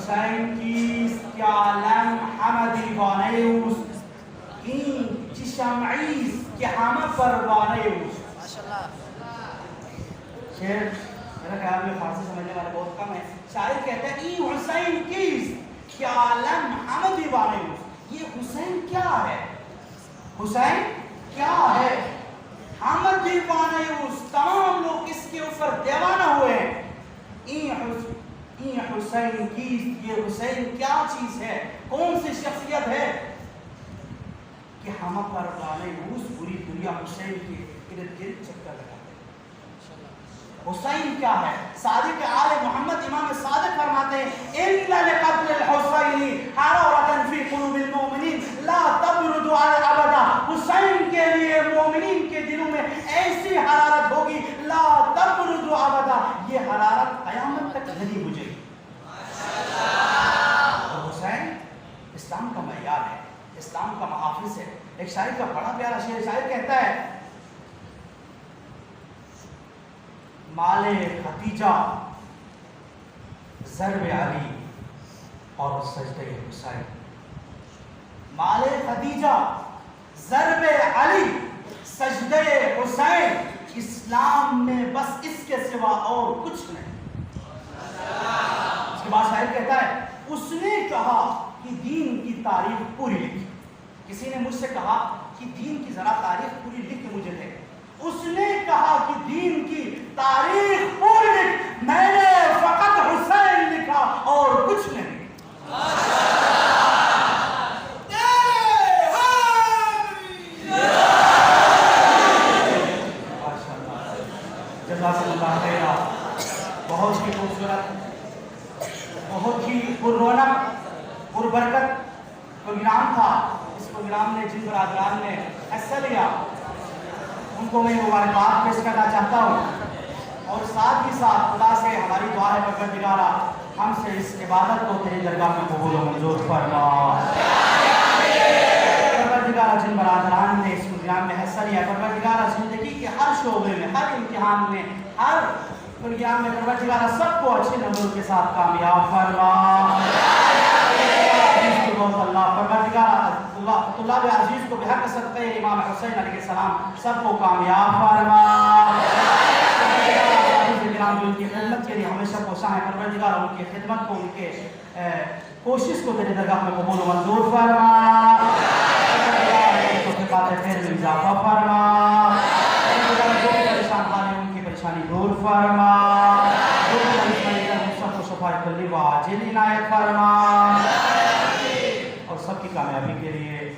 حسین کیست که عالم همه دیوانه اوست، این چه شمعیست که همه پروانه اوست. شعر میرا خیال میں فارسی سمجھنے والے بہت کم ہیں. شاعر کہتا ہے این حسین کیست کہ عالم همه دیوانه اوست. یہ حسین کیا ہے؟ حسین کیا ہے؟ ہم دیوانے اوست، تمام لوگ اس کے اوپر دیوانہ ہوئے ہیں. این حسین کیست، یہ حسین کیا چیز ہے، کون سی شخصیت ہے کہ ہم پروانہ اوست، پوری دنیا حسین کے ارد گرد چکر لگاتے ہیں. حسین کیا ہے؟ صادق آل محمد امام صادق فرماتے ہیں ان لقتل الحسین حرارة فی قلوب المؤمنین لا تبرد على ابدا. حسین کے لیے مومنین کے دلوں میں ایسی حرارت ہوگی لا تبرد ابدا، یہ حرارت قیامت تک نہیں بجھے گی. تو حسین اسلام کا معیار ہے، اسلام کا محافظ ہے. ایک شاعر کا بڑا پیارا شعر، شاعر کہتا ہے مال ختیجہ ضرب علی اور سجدہ حسین. مال ختیجہ ضرب علی سجدہ حسین، اسلام میں بس اس کے سوا اور کچھ نہیں. اس کے بعد شاعر کہتا ہے اس نے کہا کہ دین کی تاریخ پوری لکھی. کسی نے مجھ سے کہا کہ دین کی ذرا تاریخ پوری لکھ کے مجھے دے. اس نے کہا کہ دین کی تاریخ پوری لکھ، میں نے فقط حسین لکھا اور کچھ نہیں. جزاک اللہ خیر. بہت ہی خوبصورت، بہت ہی پر رونق پر برکت پروگرام تھا. اس پروگرام نے جن برادران نے حصہ لیا ان کو میں مبارکباد پیش کرنا چاہتا ہوں، اور ساتھ ہی ساتھ خدا سے ہماری دعا ہے پروردگارا ہم سے اس عبادت کو تیری درگاہ میں قبول و منظور فرما. پروردگارا جن برادران نے اس پروگرام میں حصہ لیا، پروردگارا زندگی کے ہر شعبے میں، ہر امتحان میں، ہر پروگرام میں پروردگارا سب کو اچھے نمبروں کے ساتھ کامیاب فرما. اللہ پروردگار طلاب عزیز کو بحق صدقہ امام حسین علیہ السلام سب کو کامیاب فرما. جو ان کی خدمت کے لیے ہمیشہ کوشاں ہیں، پروردگار ان کی خدمت کو، ان کے کوشش کو تیرے درگاہ میں قبول و منظور فرما. خیر میں اضافہ فرما. جو پریشان حال ان کی پریشانی دور فرما. سب کو شفاء کلی و عاجل عنایت فرما، اور سب کی کامیابی کے لیے